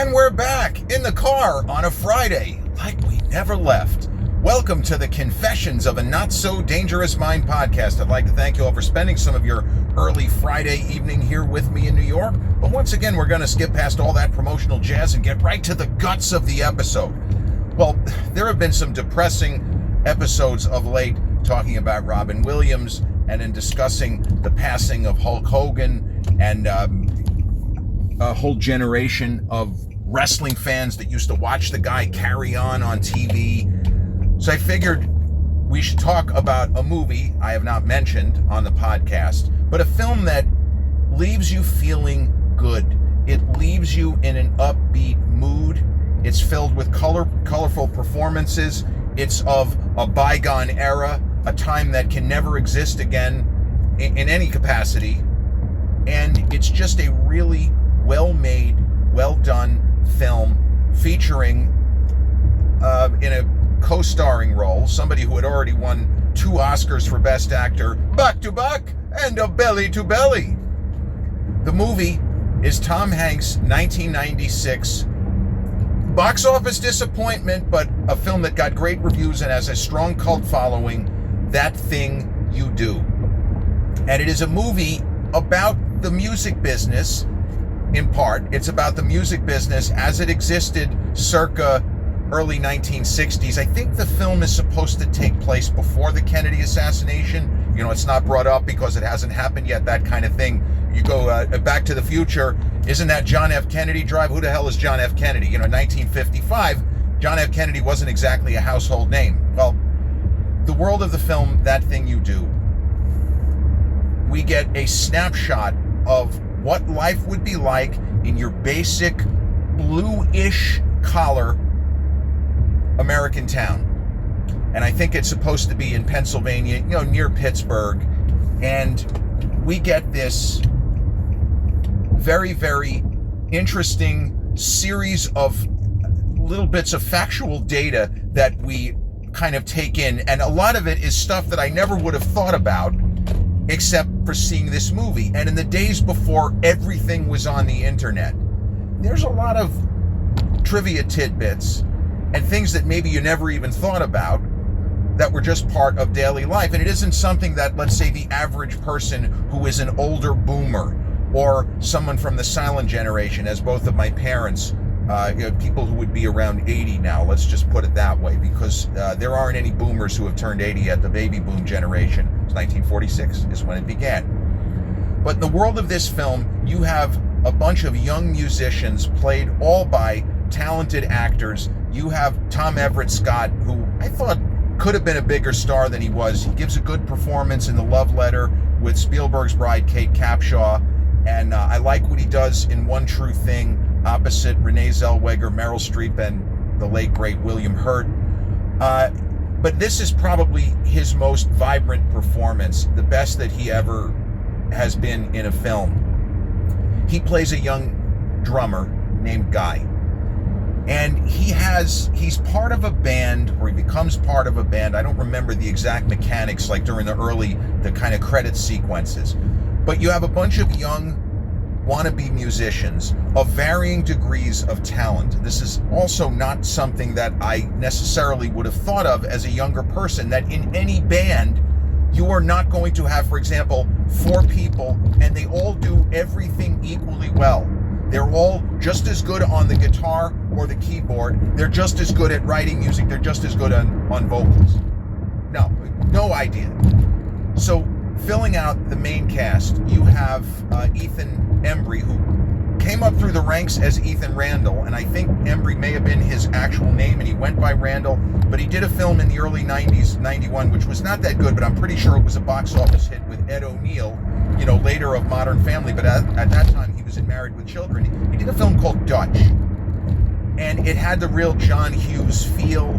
And we're back in the car on a Friday, like we never left. Welcome to the Confessions of a Not So Dangerous Mind podcast. I'd like to thank you all for spending some of your early Friday evening here with me in New York. But once again, we're going to skip past all that promotional jazz and get right to the guts of the episode. Well, there have been some depressing episodes of late talking about Robin Williams and in discussing the passing of Hulk Hogan and a whole generation of wrestling fans that used to watch the guy carry on TV. So I figured we should talk about a movie I have not mentioned on the podcast, but a film that leaves you feeling good. It leaves you in an upbeat mood. It's filled with colorful performances. It's of a bygone era, a time that can never exist again in any capacity. And it's just a really well-made, well-done film featuring in a co-starring role somebody who had already won 2 Oscars for Best Actor, back to back, and a belly to belly. The movie is Tom Hanks' 1996 box office disappointment, but a film that got great reviews and has a strong cult following, That Thing You Do. And it is a movie about the music business. In part, it's about the music business as it existed circa early 1960s. I think the film is supposed to take place before the Kennedy assassination. You know, it's not brought up because it hasn't happened yet, that kind of thing. You go Back to the Future, isn't that John F. Kennedy Drive? Who the hell is John F. Kennedy? You know, 1955, John F. Kennedy wasn't exactly a household name. Well, the world of the film, That Thing You Do, we get a snapshot of what life would be like in your basic bluish collar American town. And I think it's supposed to be in Pennsylvania, you know, near Pittsburgh. And we get this very, very interesting series of little bits of factual data that we kind of take in. And a lot of it is stuff that I never would have thought about except for seeing this movie. And in the days before everything was on the internet, there's a lot of trivia tidbits and things that maybe you never even thought about that were just part of daily life. And it isn't something that, let's say, the average person who is an older boomer or someone from the silent generation, as both of my parents, people who would be around 80 now, let's just put it that way, because there aren't any boomers who have turned 80 yet. The baby boom generation, 1946 is when it began. But in the world of this film, you have a bunch of young musicians played all by talented actors. You have Tom Everett Scott, who I thought could have been a bigger star than he was. He gives a good performance in The Love Letter with Spielberg's bride, Kate Capshaw. And I like what he does in One True Thing, opposite Renee Zellweger, Meryl Streep, and the late, great William Hurt. But this is probably his most vibrant performance, the best that he ever has been in a film. He plays a young drummer named Guy. And he's part of a band, or he becomes part of a band. I don't remember the exact mechanics, like during the kind of credit sequences. But you have a bunch of young wannabe musicians of varying degrees of talent. This is also not something that I necessarily would have thought of as a younger person, that in any band, you are not going to have, for example, 4 people and they all do everything equally well. They're all just as good on the guitar or the keyboard. They're just as good at writing music. They're just as good on vocals. No idea. So filling out the main cast, you have Ethan Embry, who came up through the ranks as Ethan Randall, and I think Embry may have been his actual name, and he went by Randall, but he did a film in the early 90s, 91, which was not that good, but I'm pretty sure it was a box office hit with Ed O'Neill, you know, later of Modern Family, but at that time he was in Married with Children. He did a film called Dutch, and it had the real John Hughes feel.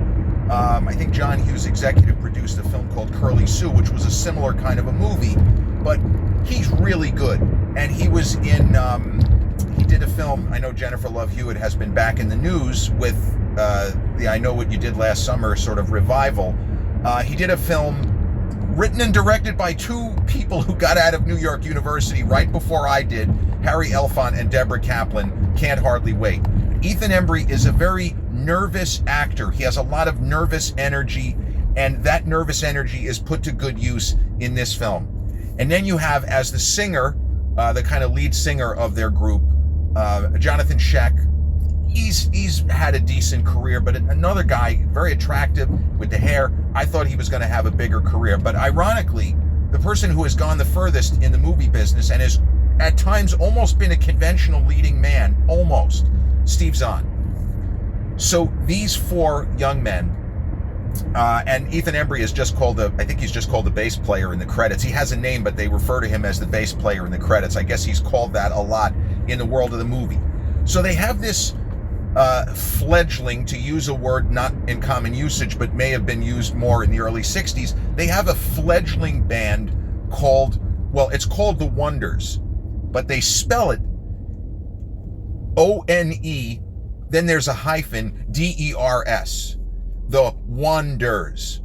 I think John Hughes executive produced a film called Curly Sue, which was a similar kind of a movie, but he's really good. And he was in, he did a film, I know Jennifer Love Hewitt has been back in the news with the I Know What You Did Last Summer sort of revival. He did a film written and directed by 2 people who got out of New York University right before I did, Harry Elfont and Deborah Kaplan, Can't Hardly Wait. Ethan Embry is a very nervous actor. He has a lot of nervous energy, and that nervous energy is put to good use in this film. And then you have, as the singer, the kind of lead singer of their group, Jonathan Sheck. He's had a decent career, but another guy, very attractive with the hair. I thought he was going to have a bigger career. But ironically, the person who has gone the furthest in the movie business and has at times almost been a conventional leading man, almost, Steve Zahn. So these four young men, and Ethan Embry is just called I think he's just called the bass player in the credits. He has a name, but they refer to him as the bass player in the credits. I guess he's called that a lot in the world of the movie. So they have this fledgling, to use a word not in common usage, but may have been used more in the early 60s. They have a fledgling band called, well, it's called The Wonders, but they spell it O-N-E, then there's a hyphen, D-E-R-S. The Wonders.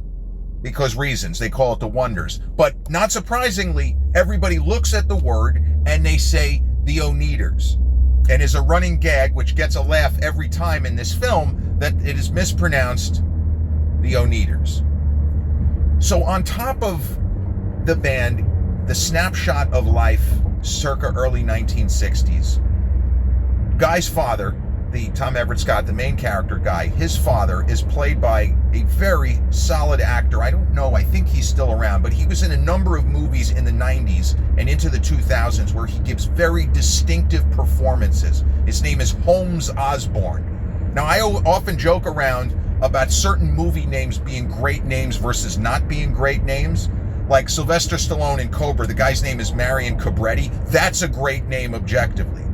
Because reasons, they call it The Wonders. But not surprisingly, everybody looks at the word and they say the Oneaters. And is a running gag, which gets a laugh every time in this film, that it is mispronounced the Oneaters. So on top of the band, the snapshot of life circa early 1960s, Guy's father, the Tom Everett Scott, the main character Guy, his father is played by a very solid actor. I don't know, I think he's still around, but he was in a number of movies in the 90s and into the 2000s where he gives very distinctive performances. His name is Holmes Osborne. Now, I often joke around about certain movie names being great names versus not being great names. Like Sylvester Stallone in Cobra, the guy's name is Marion Cobretti. That's a great name objectively.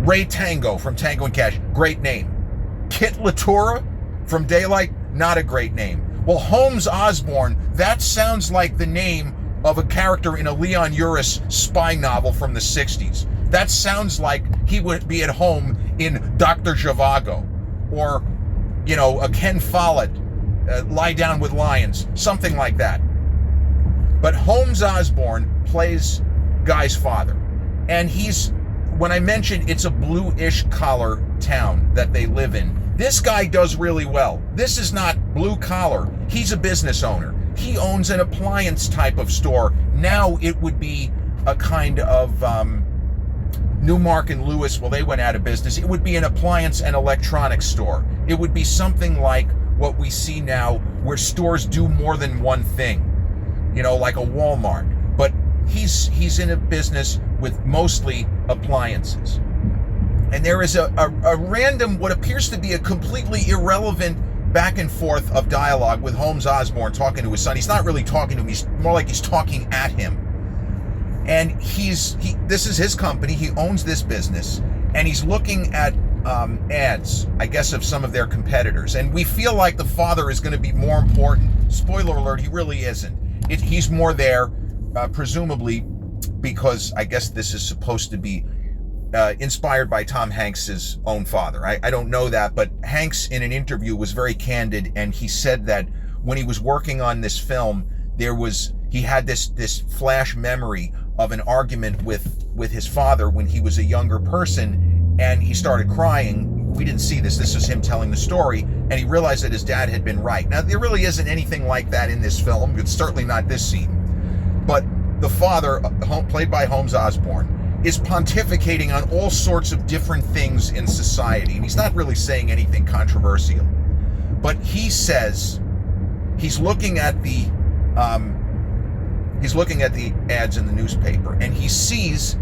Ray Tango from Tango and Cash, great name. Kit Latura from Daylight, not a great name. Well, Holmes Osborne, that sounds like the name of a character in a Leon Uris spy novel from the 60s. That sounds like he would be at home in Dr. Zhivago, or, you know, a Ken Follett, Lie Down with Lions, something like that. But Holmes Osborne plays Guy's father, and he's, when I mentioned it's a bluish collar town that they live in, this guy does really well. This is not blue collar. He's a business owner. He owns an appliance type of store. Now it would be a kind of Newmark and Lewis, well, they went out of business. It would be an appliance and electronics store. It would be something like what we see now, where stores do more than one thing, you know, like a Walmart. But he's in a business with mostly appliances. And there is a random, what appears to be a completely irrelevant back and forth of dialogue with Holmes Osborne talking to his son. He's not really talking to him, he's more like he's talking at him. And this is his company, he owns this business, and he's looking at ads, I guess, of some of their competitors. And we feel like the father is going to be more important. Spoiler alert, he really isn't. He's more there, presumably, because I guess this is supposed to be inspired by Tom Hanks's own father. I don't know that, but Hanks in an interview was very candid, and he said that when he was working on this film, he had this flash memory of an argument with his father when he was a younger person, and he started crying. We didn't see this. This was him telling the story, and he realized that his dad had been right. Now, there really isn't anything like that in this film. It's certainly not this scene. But the father, played by Holmes Osborne, is pontificating on all sorts of different things in society, and he's not really saying anything controversial. But he says he's looking at the ads in the newspaper, and he sees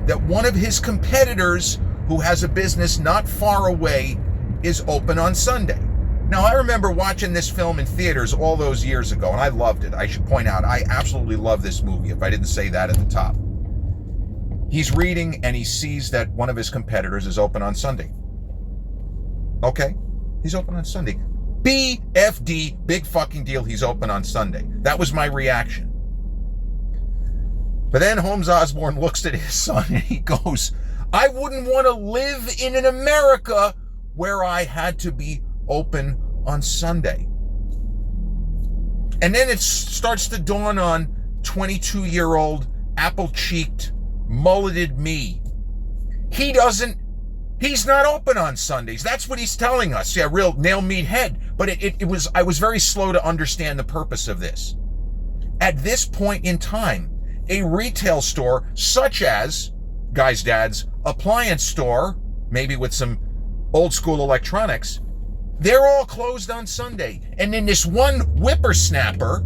that one of his competitors, who has a business not far away, is open on Sunday. Now, I remember watching this film in theaters all those years ago, and I loved it. I should point out, I absolutely love this movie, if I didn't say that at the top. He's reading, and he sees that one of his competitors is open on Sunday. Okay, he's open on Sunday. BFD, big fucking deal, he's open on Sunday. That was my reaction. But then Holmes Osborne looks at his son and he goes, I wouldn't want to live in an America where I had to be open on Sunday. And then it starts to dawn on 22-year-old, apple-cheeked, mulleted me. He doesn't He's not open on Sundays. That's what he's telling us. Yeah, real nail meat head. But I was very slow to understand the purpose of this. At this point in time, a retail store such as Guy's Dad's appliance store, maybe with some old school electronics, they're all closed on Sunday. And then this one whippersnapper,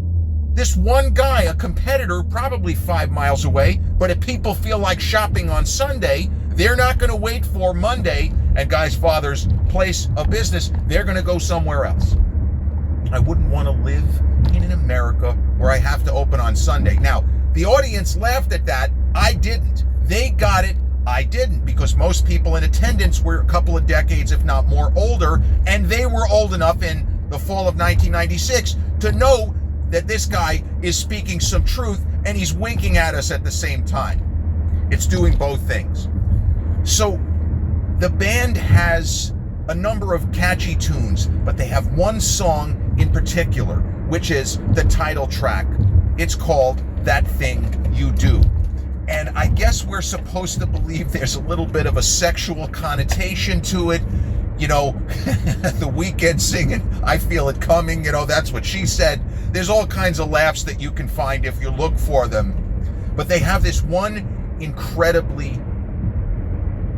this one guy, a competitor, probably 5 miles away, but if people feel like shopping on Sunday, they're not going to wait for Monday and Guy's father's place of business. They're going to go somewhere else. I wouldn't want to live in an America where I have to open on Sunday. Now, the audience laughed at that. I didn't. They got it. I didn't, because most people in attendance were a couple of decades, if not more, older, and they were old enough in the fall of 1996 to know that this guy is speaking some truth and he's winking at us at the same time. It's doing both things. So the band has a number of catchy tunes, but they have one song in particular, which is the title track. It's called That Thing You Do. And I guess we're supposed to believe there's a little bit of a sexual connotation to it. You know, The Weeknd singing, I Feel It Coming, you know, that's what she said. There's all kinds of laughs that you can find if you look for them. But they have this one incredibly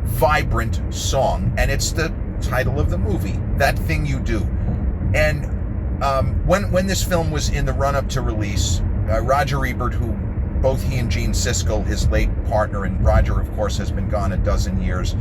vibrant song, and it's the title of the movie, That Thing You Do. And when this film was in the run-up to release, Roger Ebert, who both he and Gene Siskel, his late partner, and Roger, of course, has been gone a dozen years,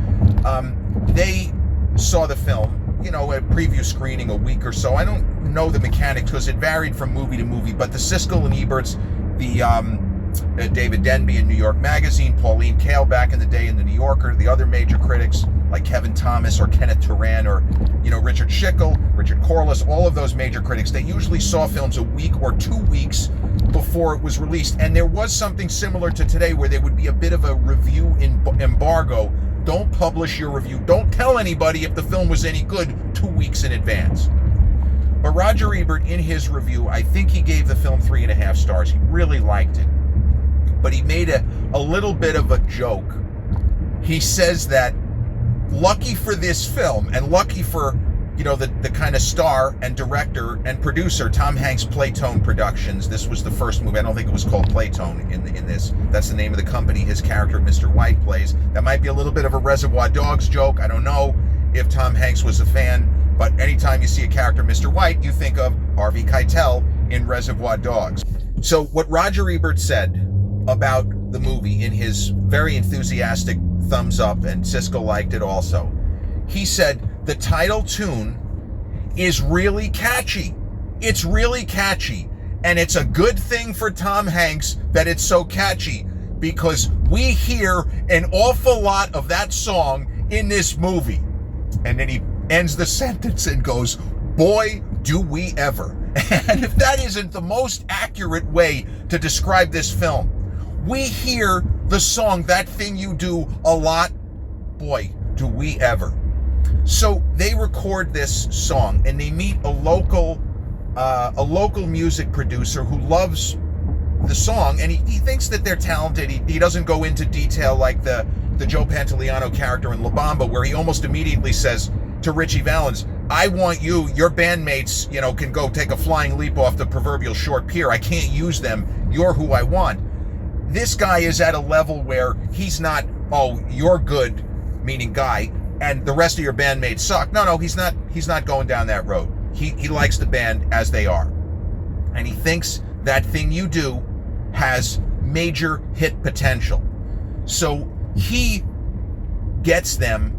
they saw the film, you know, a preview screening a week or so. I don't know the mechanics because it varied from movie to movie, but the Siskel and Eberts, the David Denby in New York Magazine, Pauline Kael back in the day in the New Yorker, the other major critics like Kevin Thomas or Kenneth Turan or, you know, Richard Schickel, Richard Corliss, all of those major critics, they usually saw films a week or 2 weeks before it was released. And there was something similar to today where there would be a bit of a review embargo. Don't publish your review. Don't tell anybody if the film was any good 2 weeks in advance. But Roger Ebert, in his review, I think he gave the film 3.5 stars. He really liked it. But he made a little bit of a joke. He says that lucky for this film, and lucky for, you know, the kind of star and director and producer, Tom Hanks' Playtone Productions. This was the first movie. I don't think it was called Playtone in this. That's the name of the company his character, Mr. White, plays. That might be a little bit of a Reservoir Dogs joke. I don't know if Tom Hanks was a fan, but anytime you see a character, Mr. White, you think of Harvey Keitel in Reservoir Dogs. So what Roger Ebert said about the movie in his very enthusiastic thumbs up, and Siskel liked it also, he said, the title tune is really catchy. It's really catchy. And it's a good thing for Tom Hanks that it's so catchy, because we hear an awful lot of that song in this movie. And then he ends the sentence and goes, boy, do we ever. And if that isn't the most accurate way to describe this film, we hear the song That Thing You Do a lot. Boy, do we ever. So they record this song and they meet a local music producer who loves the song, and he thinks that they're talented. He doesn't go into detail like the Joe Pantoliano character in La Bamba, where he almost immediately says to Richie Valens, I want you, your bandmates, you know, can go take a flying leap off the proverbial short pier. I can't use them. You're who I want. This guy is at a level where he's not, oh, you're good, meaning Guy, and the rest of your bandmates suck. No, he's not going down that road. He likes the band as they are. And he thinks That Thing You Do has major hit potential. So he gets them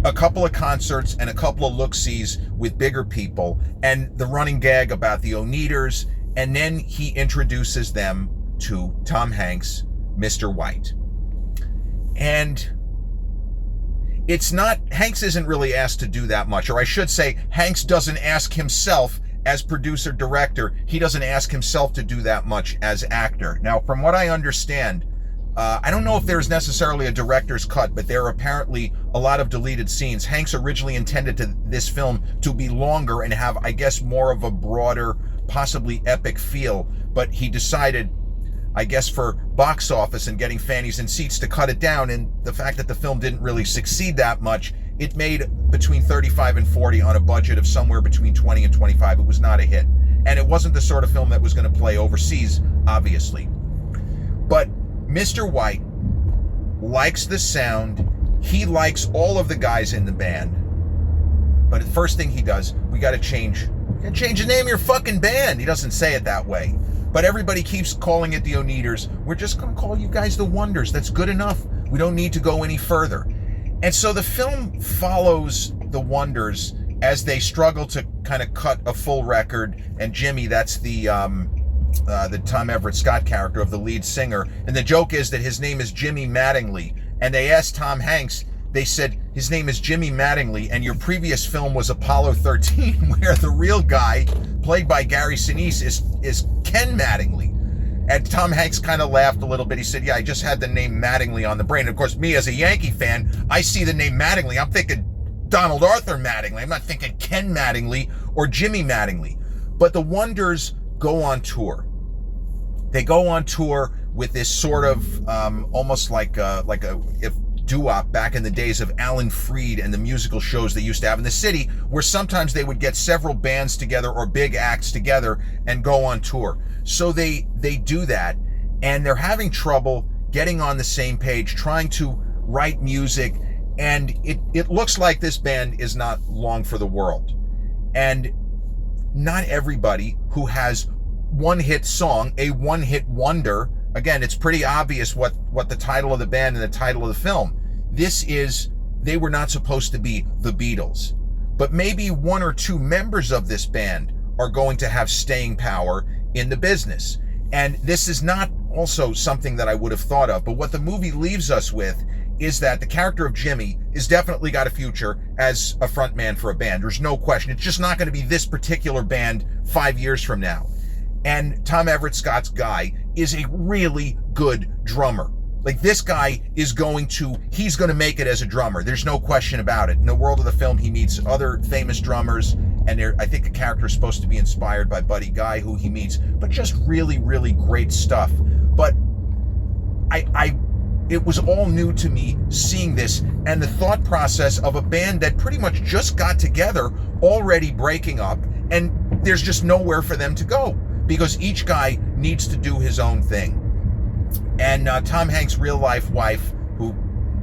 a couple of concerts and a couple of look-sees with bigger people, and the running gag about the Oneaters, and then he introduces them to Tom Hanks, Mr. White. And it's not, Hanks isn't really asked to do that much, or I should say, Hanks doesn't ask himself as producer-director. He doesn't ask himself to do that much as actor. Now, from what I understand, I don't know if there's necessarily a director's cut, but there are apparently a lot of deleted scenes. Hanks originally intended this film to be longer and have, I guess, more of a broader, possibly epic feel, but he decided, I guess for box office and getting fannies and seats to cut it down, and the fact that the film didn't really succeed that much, it made between 35 and 40 on a budget of somewhere between 20 and 25. It was not a hit. And it wasn't the sort of film that was going to play overseas, obviously. But Mr. White likes the sound. He likes all of the guys in the band. But the first thing he does, we got to change the name of your fucking band. He doesn't say it that way. But everybody keeps calling it the Oneaters. We're just going to call you guys the Wonders. That's good enough. We don't need to go any further. And so the film follows the Wonders as they struggle to kind of cut a full record. And Jimmy, that's the Tom Everett Scott character of the lead singer. And the joke is that his name is Jimmy Mattingly. And they asked Tom Hanks, they said, his name is Jimmy Mattingly, and your previous film was Apollo 13, where the real guy, played by Gary Sinise, is Ken Mattingly. And Tom Hanks kind of laughed a little bit. He said, yeah, I just had the name Mattingly on the brain. And of course, me as a Yankee fan, I see the name Mattingly, I'm thinking Donald Arthur Mattingly. I'm not thinking Ken Mattingly or Jimmy Mattingly. But the Wonders go on tour. They go on tour with this sort of almost like a doo-wop back in the days of Alan Freed and the musical shows they used to have in the city, where sometimes they would get several bands together or big acts together and go on tour. So they do that, and they're having trouble getting on the same page, trying to write music, and it looks like this band is not long for the world. And not everybody who has one-hit song, a one-hit wonder. Again, it's pretty obvious what the title of the band and the title of the film. They were not supposed to be the Beatles. But maybe one or two members of this band are going to have staying power in the business. And this is not also something that I would have thought of, but what the movie leaves us with is that the character of Jimmy is definitely got a future as a frontman for a band. There's no question. It's just not going to be this particular band 5 years from now. And Tom Everett Scott's guy is a really good drummer. Like, this guy he's going to make it as a drummer. There's no question about it. In the world of the film, he meets other famous drummers, and I think the character is supposed to be inspired by Buddy Guy, who he meets, but just really, really great stuff. But it was all new to me seeing this, and the thought process of a band that pretty much just got together, already breaking up, and there's just nowhere for them to go, because each guy needs to do his own thing. And Tom Hanks' real-life wife, who,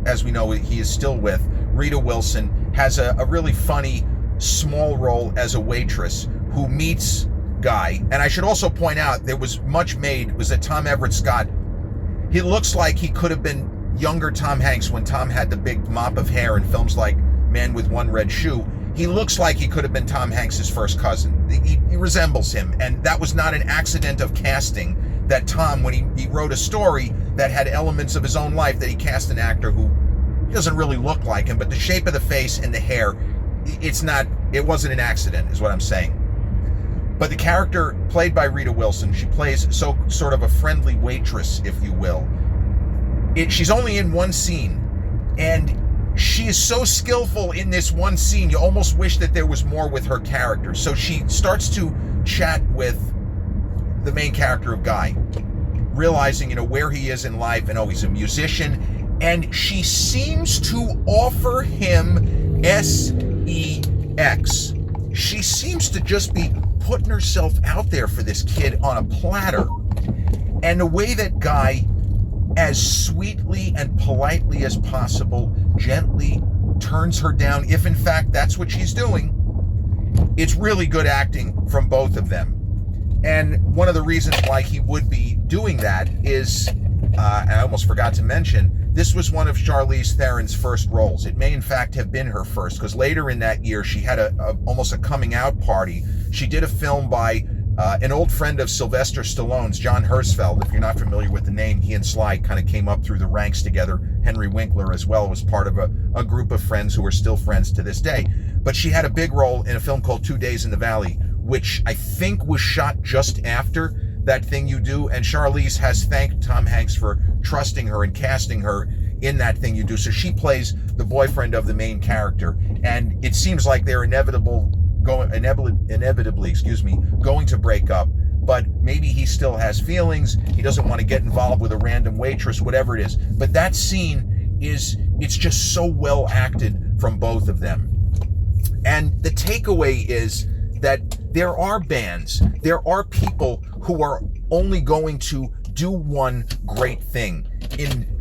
as we know, he is still with, Rita Wilson, has a really funny small role as a waitress who meets Guy. And I should also point out, there was much made, was that Tom Everett Scott, he looks like he could have been younger Tom Hanks when Tom had the big mop of hair in films like Man with One Red Shoe. He looks like he could have been Tom Hanks' first cousin. He resembles him, and that was not an accident of casting. That Tom, when he wrote a story that had elements of his own life, that he cast an actor who doesn't really look like him, but the shape of the face and the hair, it wasn't an accident, is what I'm saying. But the character played by Rita Wilson, she plays sort of a friendly waitress, if you will. She's only in one scene, and she is so skillful in this one scene, you almost wish that there was more with her character. So she starts to chat with the main character of Guy, realizing, where he is in life, and he's a musician, and she seems to offer him sex. She seems to just be putting herself out there for this kid on a platter. And the way that Guy, as sweetly and politely as possible, gently turns her down, if in fact that's what she's doing, it's really good acting from both of them. And one of the reasons why he would be doing that is, I almost forgot to mention, this was one of Charlize Theron's first roles. It may in fact have been her first, because later in that year she had almost a coming out party. She did a film by an old friend of Sylvester Stallone's, John Herzfeld. If you're not familiar with the name, he and Sly kind of came up through the ranks together. Henry Winkler as well was part of a group of friends who are still friends to this day. But she had a big role in a film called 2 Days in the Valley, which I think was shot just after That Thing You Do. And Charlize has thanked Tom Hanks for trusting her and casting her in That Thing You Do. So she plays the boyfriend of the main character. And it seems like they're inevitably going to break up. but maybe he still has feelings. He doesn't want to get involved with a random waitress, whatever it is. But that scene it's just so well acted from both of them. And the takeaway is that there are bands, there are people who are only going to do one great thing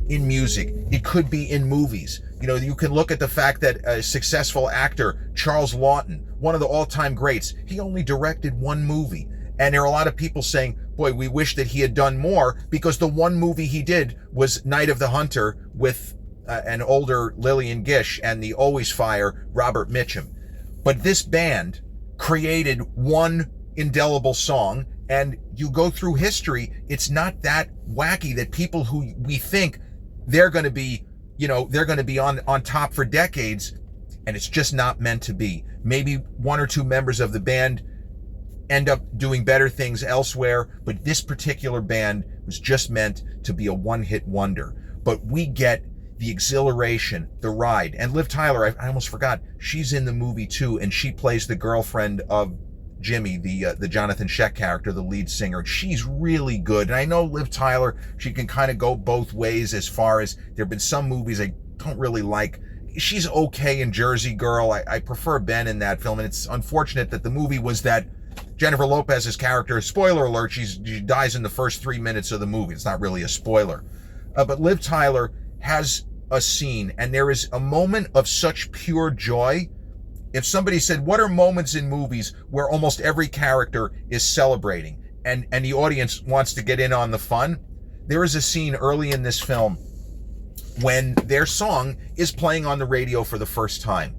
in music. It could be in movies. You know, you can look at the fact that a successful actor, Charles Lawton, one of the all-time greats, he only directed one movie. And there are a lot of people saying, boy, we wish that he had done more, because the one movie he did was Night of the Hunter with an older Lillian Gish and the Always Fire Robert Mitchum. But this band created one indelible song, and you go through history, it's not that wacky that people who we think they're going to be, you know, they're going to be on top for decades, and it's just not meant to be. Maybe one or two members of the band end up doing better things elsewhere, but this particular band was just meant to be a one-hit wonder. But we get the exhilaration, the ride. And Liv Tyler, I almost forgot, she's in the movie too, and she plays the girlfriend of Jimmy, the Jonathan Sheck character, the lead singer. She's really good. And I know Liv Tyler, she can kind of go both ways as far as there have been some movies I don't really like. She's okay in Jersey Girl. I prefer Ben in that film, and it's unfortunate that the movie was that Jennifer Lopez's character, spoiler alert, she dies in the first 3 minutes of the movie. It's not really a spoiler. But Liv Tyler has a scene, and there is a moment of such pure joy. If somebody said, what are moments in movies where almost every character is celebrating and the audience wants to get in on the fun? There is a scene early in this film when their song is playing on the radio for the first time.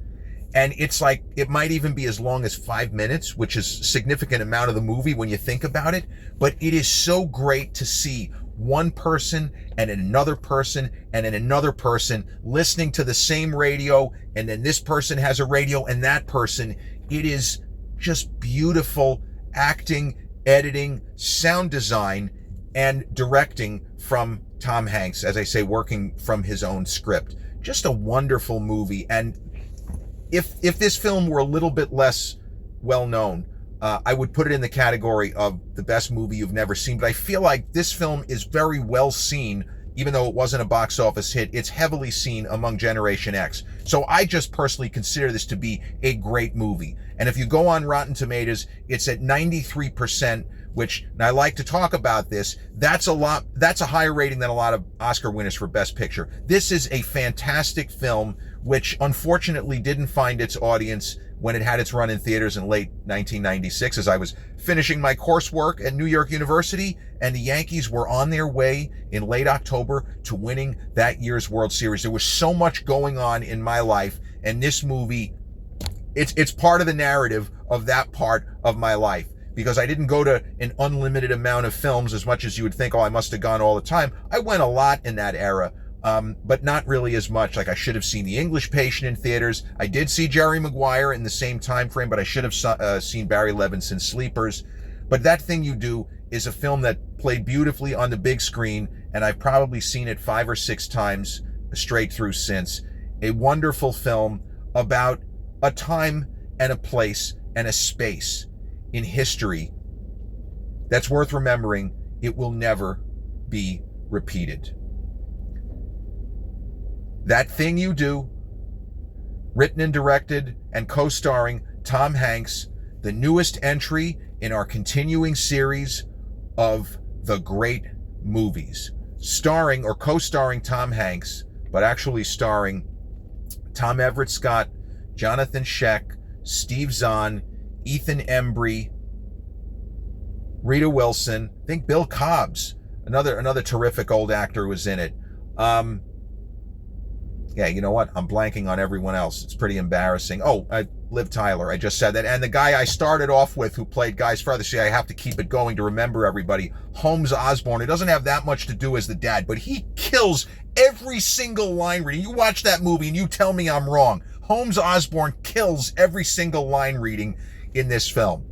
And it's like, it might even be as long as 5 minutes, which is a significant amount of the movie when you think about it. But it is so great to see one person and another person and another person listening to the same radio, and then this person has a radio and that person. It is just beautiful acting, editing, sound design, and directing from Tom Hanks, as I say, working from his own script. Just a wonderful movie. And if this film were a little bit less well known, I would put it in the category of the best movie you've never seen. But I feel like this film is very well seen, even though it wasn't a box office hit. It's heavily seen among Generation X. So I just personally consider this to be a great movie. And if you go on Rotten Tomatoes, it's at 93%, which, and I like to talk about this, that's a higher rating than a lot of Oscar winners for Best Picture. This is a fantastic film, which unfortunately didn't find its audience when it had its run in theaters in late 1996, as I was finishing my coursework at New York University, and the Yankees were on their way in late October to winning that year's World Series. There was so much going on in my life, and this movie, it's part of the narrative of that part of my life, because I didn't go to an unlimited amount of films as much as you would think, oh, I must have gone all the time. I went a lot in that era. But not really as much. Like, I should have seen The English Patient in theaters. I did see Jerry Maguire in the same time frame, but I should have seen Barry Levinson's Sleepers. But That Thing You Do is a film that played beautifully on the big screen, and I've probably seen it 5 or 6 times straight through since. A wonderful film about a time and a place and a space in history that's worth remembering. It will never be repeated. That Thing You Do, written and directed and co-starring Tom Hanks, the newest entry in our continuing series of the great movies, starring or co-starring Tom Hanks, but actually starring Tom Everett Scott, Jonathan Sheck, Steve Zahn, Ethan Embry, Rita Wilson, I think Bill Cobbs, another terrific old actor, was in it. Yeah, you know what? I'm blanking on everyone else. It's pretty embarrassing. Oh, Liv Tyler. I just said that. And the guy I started off with who played Guy's father. See, I have to keep it going to remember everybody. Holmes Osborne. It doesn't have that much to do as the dad, but he kills every single line reading. You watch that movie and you tell me I'm wrong. Holmes Osborne kills every single line reading in this film.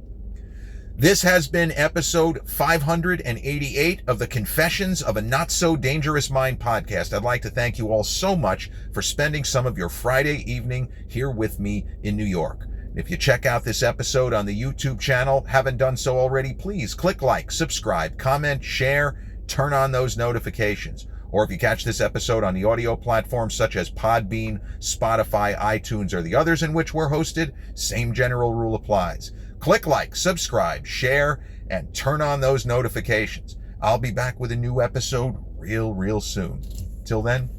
This has been episode 588 of the Confessions of a Not So Dangerous Mind podcast. I'd like to thank you all so much for spending some of your Friday evening here with me in New York. If you check out this episode on the YouTube channel, haven't done so already, please click like, subscribe, comment, share, turn on those notifications. Or if you catch this episode on the audio platforms such as Podbean, Spotify, iTunes, or the others in which we're hosted, same general rule applies. Click like, subscribe, share, and turn on those notifications. I'll be back with a new episode real soon. Till then,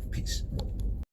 peace.